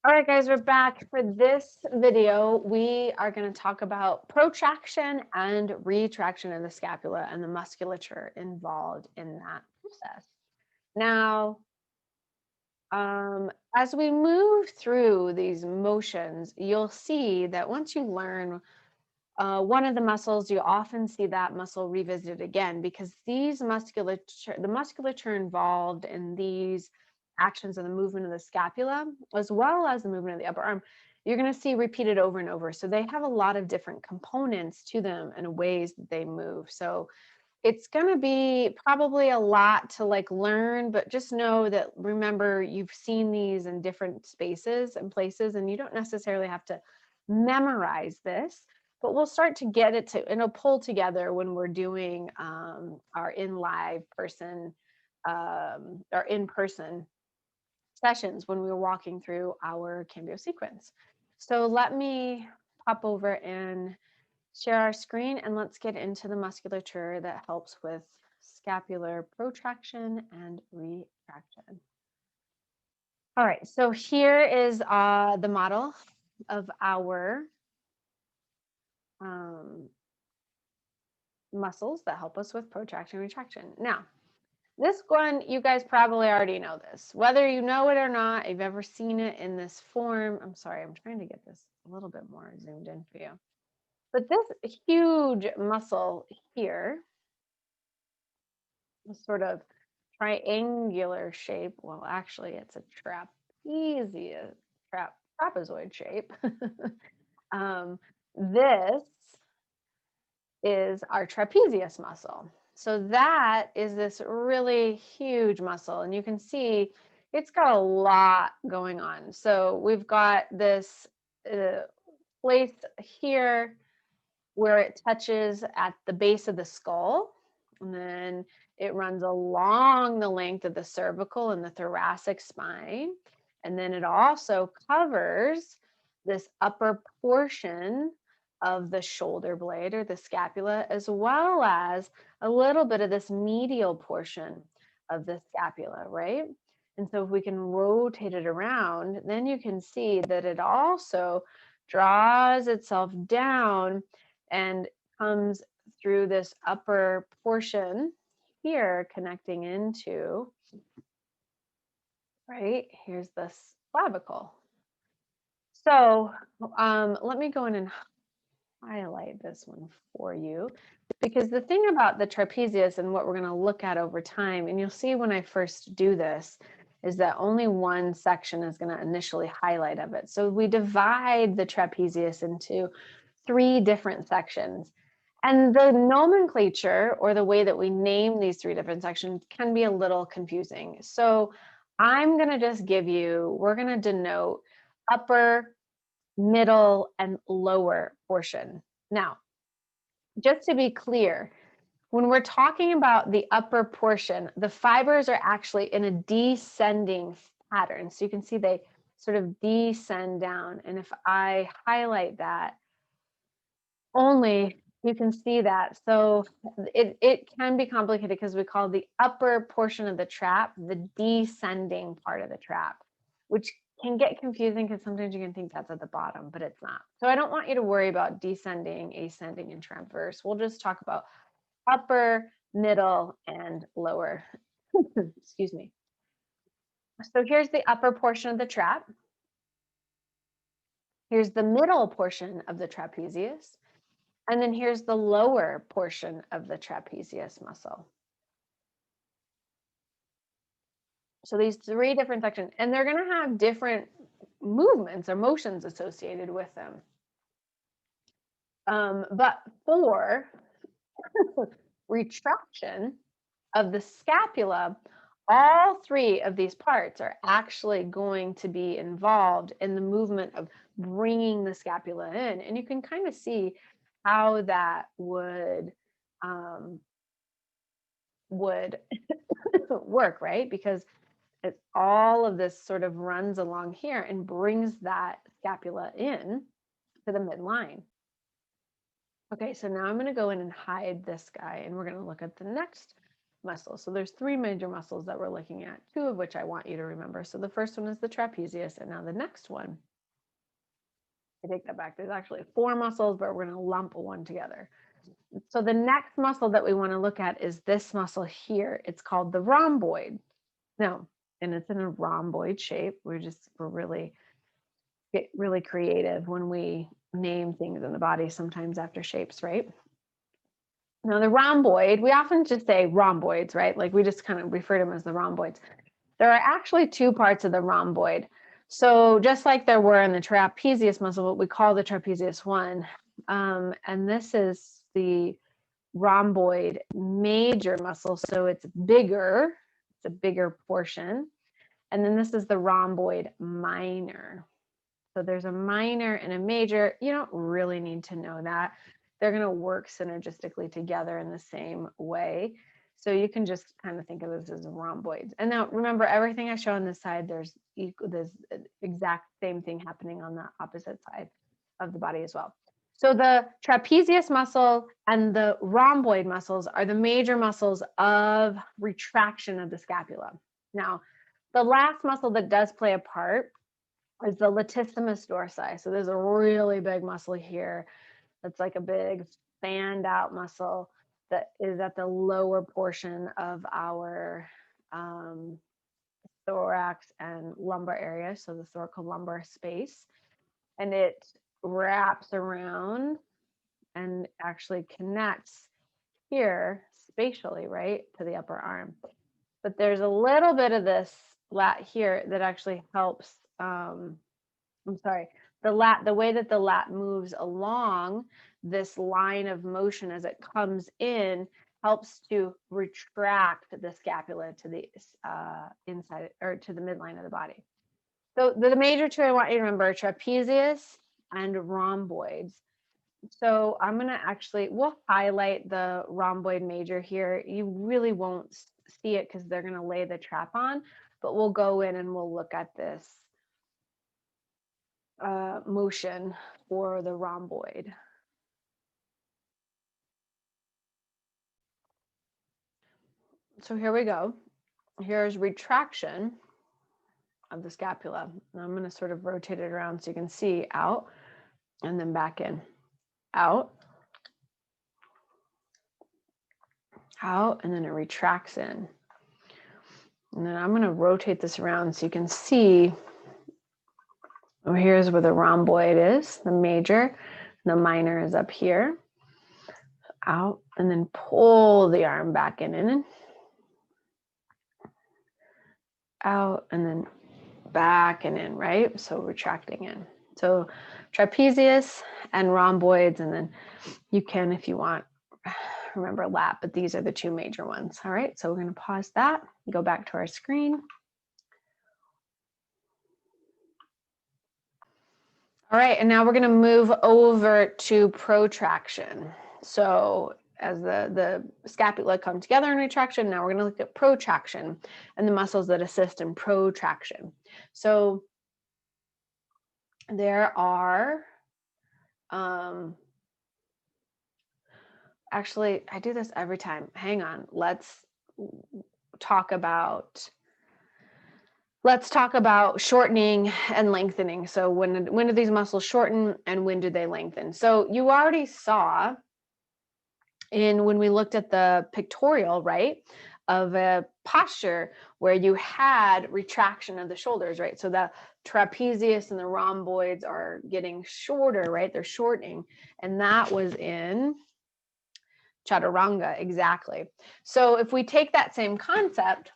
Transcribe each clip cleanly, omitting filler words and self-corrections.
All right, guys, we're back. For this video, we are going to talk about protraction and retraction of the scapula and the musculature involved in that process. Now, as we move through these motions, you'll see that once you learn one of the muscles, you often see that muscle revisited again because the musculature involved in these actions of the movement of the scapula, as well as the movement of the upper arm, you're going to see repeated over and over. So they have a lot of different components to them and ways that they move. So it's going to be probably a lot to learn, but just know that, remember, you've seen these in different spaces and places, and you don't necessarily have to memorize this, but we'll start to get it to, and it'll pull together when we're doing our or in-person sessions when we were walking through our cambio sequence. So let me pop over and share our screen, and let's get into the musculature that helps with scapular protraction and retraction. All right, so here is the model of our muscles that help us with protraction and retraction. Now, this one, you guys probably already know this. Whether you know it or not, you've ever seen it in this form. I'm sorry, I'm trying to get this a little bit more zoomed in for you. But this huge muscle here, sort of triangular shape. Well, actually, it's a trapezoid shape. This is our trapezius muscle. So that is this really huge muscle, and you can see it's got a lot going on. So we've got this place here where it touches at the base of the skull, and then it runs along the length of the cervical and the thoracic spine. And then it also covers this upper portion of the shoulder blade or the scapula, as well as a little bit of this medial portion of the scapula, right? And so if we can rotate it around, then you can see that it also draws itself down and comes through this upper portion here, connecting into, right, here's this clavicle. So let me go in and highlight this one for you, because the thing about the trapezius and what we're going to look at over time, and you'll see when I first do this, is that only one section is going to initially highlight of it. So we divide the trapezius into 3 different sections. And the nomenclature, or the way that we name these 3 different sections, can be a little confusing. So I'm going to just we're going to denote upper, middle, and lower portion. Now, just to be clear, when we're talking about the upper portion, the fibers are actually in a descending pattern. So you can see they sort of descend down. And if I highlight that, only you can see that. So it can be complicated because we call the upper portion of the trap the descending part of the trap, which can get confusing because sometimes you can think that's at the bottom, but it's not. So I don't want you to worry about descending, ascending, and transverse. We'll just talk about upper, middle, and lower. Excuse me. So here's the upper portion of the trap. Here's the middle portion of the trapezius. And then here's the lower portion of the trapezius muscle. So these 3 different sections, and they're going to have different movements or motions associated with them. But for retraction of the scapula, all 3 of these parts are actually going to be involved in the movement of bringing the scapula in. And you can kind of see how that would work, right? Because all of this sort of runs along here and brings that scapula in to the midline. Okay, so now I'm going to go in and hide this guy, and we're going to look at the next muscles. So there's three major muscles that we're looking at, two of which I want you to remember. So the first one is the trapezius, and now the next one, I take that back. There's actually four muscles, but we're going to lump one together. So the next muscle that we want to look at is this muscle here. It's called the rhomboid. No, and it's in a rhomboid shape. We're really get really creative when we name things in the body, sometimes after shapes, right? Now the rhomboid, we often just say rhomboids, right? Like we just kind of refer to them as the rhomboids. There are actually two parts of the rhomboid. So just like there were in the trapezius muscle, what we call the trapezius one, and this is the rhomboid major muscle. So it's bigger, it's a bigger portion. And then this is the rhomboid minor. So there's a minor and a major. You don't really need to know that. They're going to work synergistically together in the same way. So you can just kind of think of this as rhomboids. And now remember, everything I show on this side, there's exact same thing happening on the opposite side of the body as well. So the trapezius muscle and the rhomboid muscles are the major muscles of retraction of the scapula. Now, the last muscle that does play a part is the latissimus dorsi. So there's a really big muscle here that's like a big fanned out muscle that is at the lower portion of our thorax and lumbar area, so the thoracolumbar space. And it wraps around and actually connects here spatially, right, to the upper arm. But there's a little bit of this lat here that actually helps, the way that the lat moves along this line of motion as it comes in helps to retract the scapula to the inside or to the midline of the body. So the major two I want you to remember are trapezius and rhomboids. So I'm going to we'll highlight the rhomboid major here. You really won't see it because they're going to lay the trap on, but we'll go in and we'll look at this motion for the rhomboid. So here we go. Here's retraction of the scapula. And I'm going to sort of rotate it around so you can see out and then back in, out, and then it retracts in. And then I'm going to rotate this around so you can see. Oh, here's where the rhomboid is, the major. The minor is up here. Out, and then pull the arm back in. Out, and then back and in, right? So retracting in. So trapezius and rhomboids, and then you can, if you want, remember lat, but these are the two major ones. All right, so we're going to pause that, go back to our screen. All right, and now we're going to move over to protraction. So as the scapula come together in retraction, now we're going to look at protraction and the muscles that assist in protraction. So there are, actually, I do this every time. Hang on, let's talk about shortening and lengthening. So when do these muscles shorten and when do they lengthen? So you already saw when we looked at the pictorial, right, of a posture where you had retraction of the shoulders, right? So the trapezius and the rhomboids are getting shorter, right? They're shortening. And that was in chaturanga, exactly. So if we take that same concept,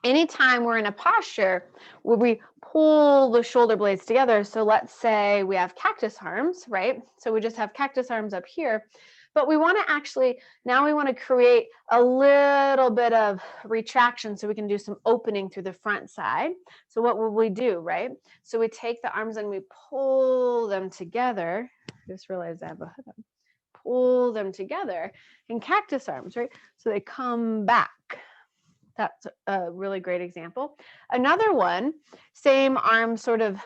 anytime we're in a posture where we pull the shoulder blades together, so let's say we have cactus arms, right? So we just have cactus arms up here, but we want to now we want to create a little bit of retraction so we can do some opening through the front side. So what will we do, right? So we take the arms and we pull them together. I just realized I have a hood on. Pull them together in cactus arms, right? So they come back. That's a really great example. Another one, same arm sort of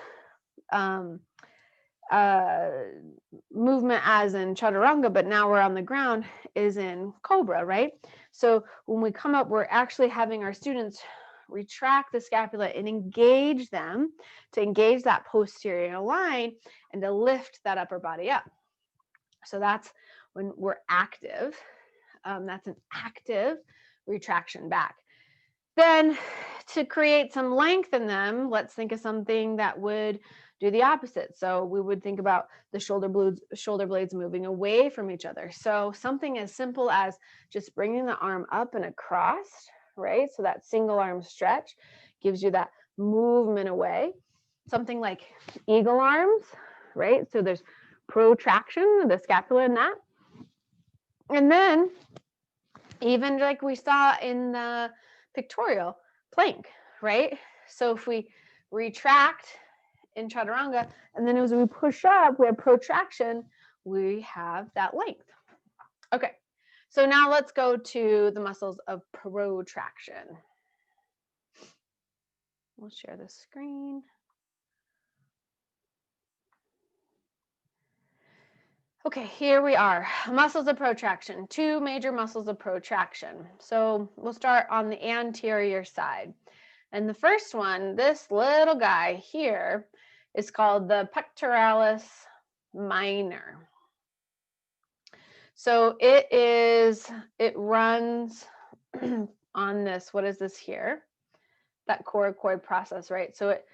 movement as in chaturanga, but now we're on the ground, is in cobra, right? So when we come up, we're actually having our students retract the scapula and engage them to engage that posterior line and to lift that upper body up. So that's when we're active. That's an active retraction back. Then to create some length in them, let's think of something that would do the opposite. So we would think about the shoulder blades moving away from each other. So something as simple as just bringing the arm up and across, right? So that single arm stretch gives you that movement away. Something like eagle arms, right? So there's protraction of the scapula in that. And then even like we saw in the pictorial plank, right? So if we retract in chaturanga, and then as we push up, we have protraction, we have that length. Okay, so now let's go to the muscles of protraction. We'll share the screen. Okay, here we are. Muscles of protraction, two major muscles of protraction. So we'll start on the anterior side. And the first one, this little guy here, is called the pectoralis minor. So it runs on this, what is this here? That coracoid process, right? So it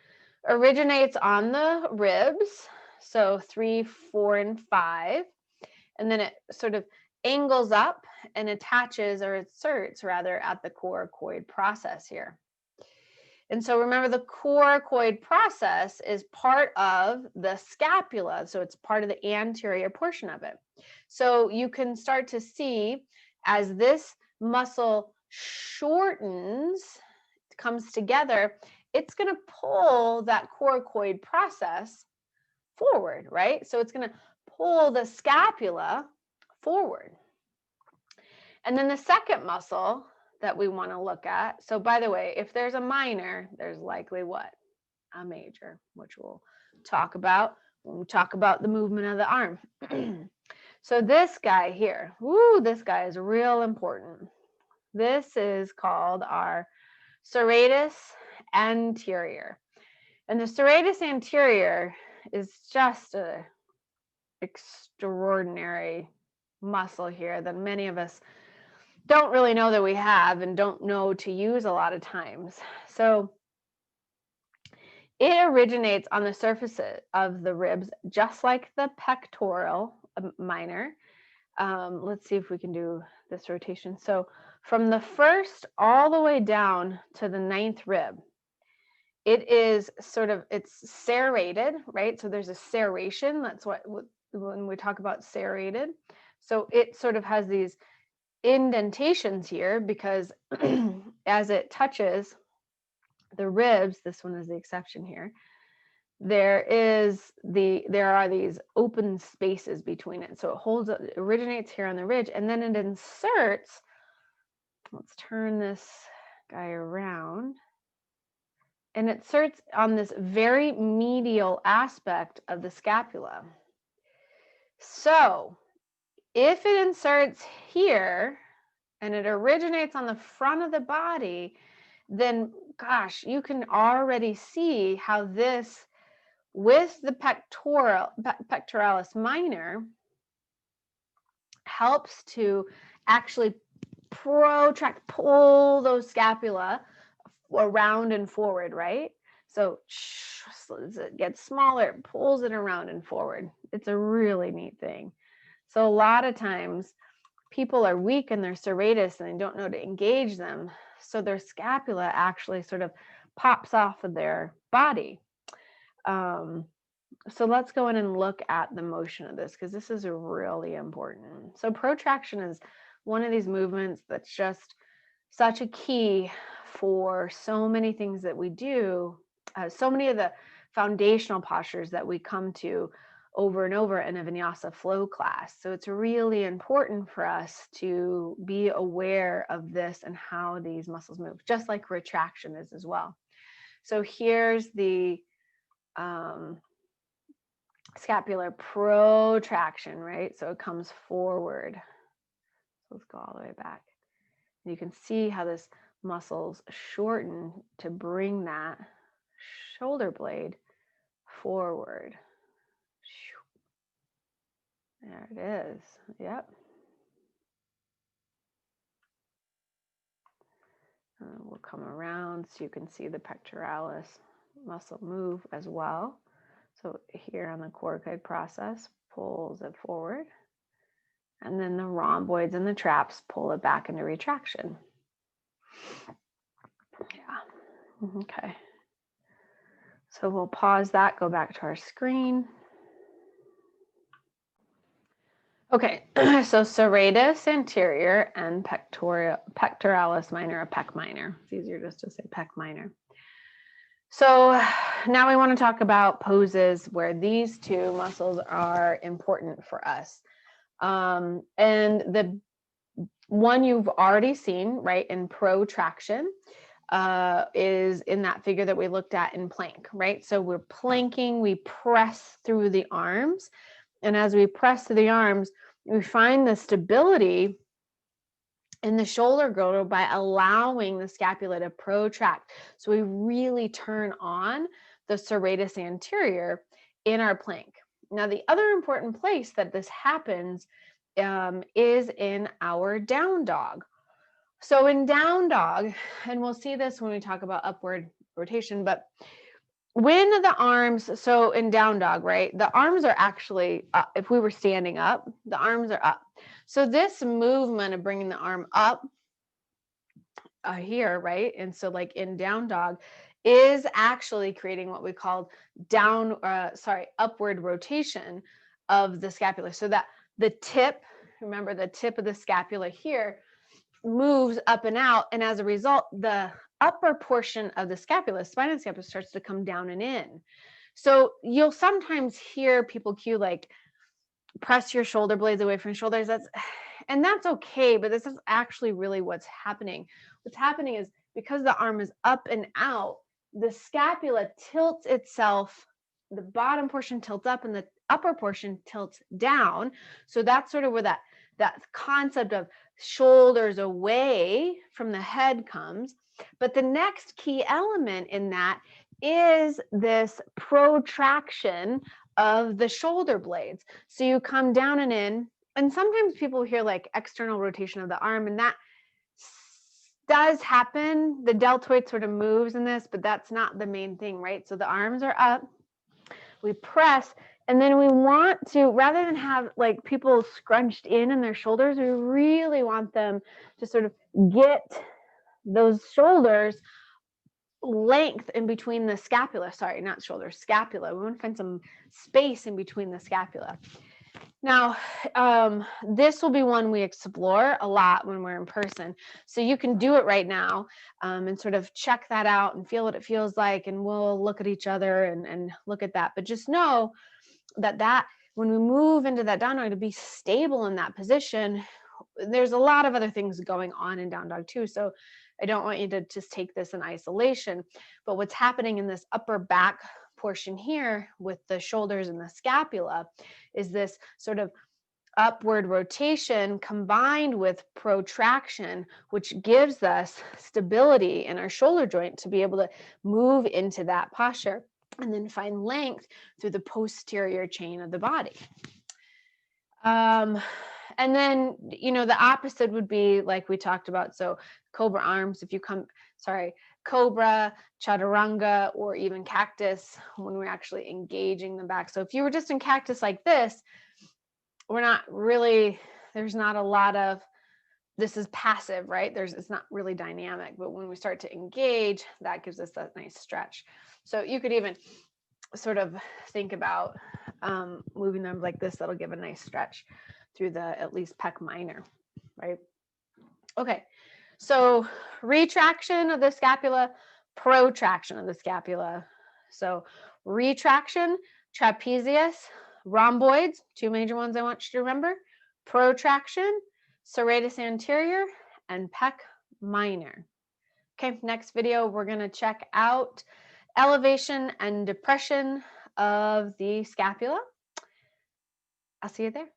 originates on the ribs, so 3, 4, and 5, and then it sort of angles up and attaches, or inserts rather, at the coracoid process here. And so remember, the coracoid process is part of the scapula, so it's part of the anterior portion of it. So you can start to see as this muscle shortens, comes together, it's going to pull that coracoid process forward, right? So it's going to pull the scapula forward. And then the second muscle that we want to look at, so by the way, if there's a minor, there's likely what? A major, which we'll talk about when we talk about the movement of the arm. So this guy here, this guy is real important. This is called our serratus anterior. And the serratus anterior is just an extraordinary muscle here that many of us don't really know that we have and don't know to use a lot of times. So it originates on the surface of the ribs, just like the pectoral minor. Let's see if we can do this rotation. So from the first all the way down to the 9th rib, it is sort of, it's serrated, right? So there's a serration. That's what when we talk about serrated. So it sort of has these indentations here because as it touches the ribs, this one is the exception here, there are these open spaces between it. So it originates here on the ridge, and then it inserts, let's turn this guy around, and it inserts on this very medial aspect of the scapula. So if it inserts here and it originates on the front of the body, then gosh, you can already see how this, with the pectoralis minor, helps to actually protract, pull those scapula around and forward, right? So as it gets smaller, it pulls it around and forward. It's a really neat thing. So a lot of times people are weak in their serratus and they don't know to engage them. So their scapula actually sort of pops off of their body. So let's go in and look at the motion of this, because this is really important. So protraction is one of these movements that's just such a key for so many things that we do, so many of the foundational postures that we come to over and over in a vinyasa flow class. So it's really important for us to be aware of this and how these muscles move, just like retraction is as well. So here's the scapular protraction, right? So it comes forward. Let's go all the way back. And you can see how this muscles shorten to bring that shoulder blade forward. There it is. Yep. We'll come around so you can see the pectoralis muscle move as well. So here on the coracoid process, pulls it forward. And then the rhomboids and the traps pull it back into retraction. Yeah. Okay. So we'll pause that, go back to our screen. Okay, so serratus anterior and pectoralis minor, or pec minor. It's easier just to say pec minor. So now we want to talk about poses where these two muscles are important for us. And the one you've already seen, right, in protraction, is in that figure that we looked at in plank, right? So we're planking, we press through the arms. And as we press through the arms, we find the stability in the shoulder girdle by allowing the scapula to protract. So we really turn on the serratus anterior in our plank. Now, the other important place that this happens is in our down dog. So in down dog, and we'll see this when we talk about upward rotation, but when the arms, so in down dog, right, the arms are actually up. If we were standing up, the arms are up. So this movement of bringing the arm up here, right, and so like in down dog is actually creating what we call upward rotation of the scapula, so that the tip, remember the tip of the scapula here, moves up and out, and as a result, the upper portion of the scapula, spine of the scapula, starts to come down and in. So you'll sometimes hear people cue like press your shoulder blades away from your shoulders. That's okay, but this is actually really what's happening. What's happening is because the arm is up and out, the scapula tilts itself, the bottom portion tilts up and the upper portion tilts down. So that's sort of where that concept of shoulders away from the head comes. But the next key element in that is this protraction of the shoulder blades. So you come down and in, and sometimes people hear like external rotation of the arm, and that does happen. The deltoid sort of moves in this, but that's not the main thing, right? So the arms are up, we press, and then we want to, rather than have like people scrunched in their shoulders, we really want them to sort of get those shoulders length in between the scapula, scapula. We want to find some space in between the scapula. Now, this will be one we explore a lot when we're in person. So you can do it right now and sort of check that out and feel what it feels like. And we'll look at each other and look at that. But just know that when we move into that down dog, to be stable in that position, there's a lot of other things going on in down dog too. So I don't want you to just take this in isolation. But what's happening in this upper back portion here with the shoulders and the scapula is this sort of upward rotation combined with protraction, which gives us stability in our shoulder joint to be able to move into that posture and then find length through the posterior chain of the body. And then, the opposite would be like we talked about. So cobra arms, cobra, chaturanga, or even cactus when we're actually engaging the back. So if you were just in cactus like this, there's not a lot of, this is passive, right? It's not really dynamic, but when we start to engage, that gives us that nice stretch. So you could even sort of think about moving them like this. That'll give a nice stretch through the at least pec minor, right? Okay, so retraction of the scapula, protraction of the scapula. So retraction, trapezius, rhomboids, two major ones I want you to remember, protraction, serratus anterior, and pec minor. Okay, next video, we're going to check out elevation and depression of the scapula. I'll see you there.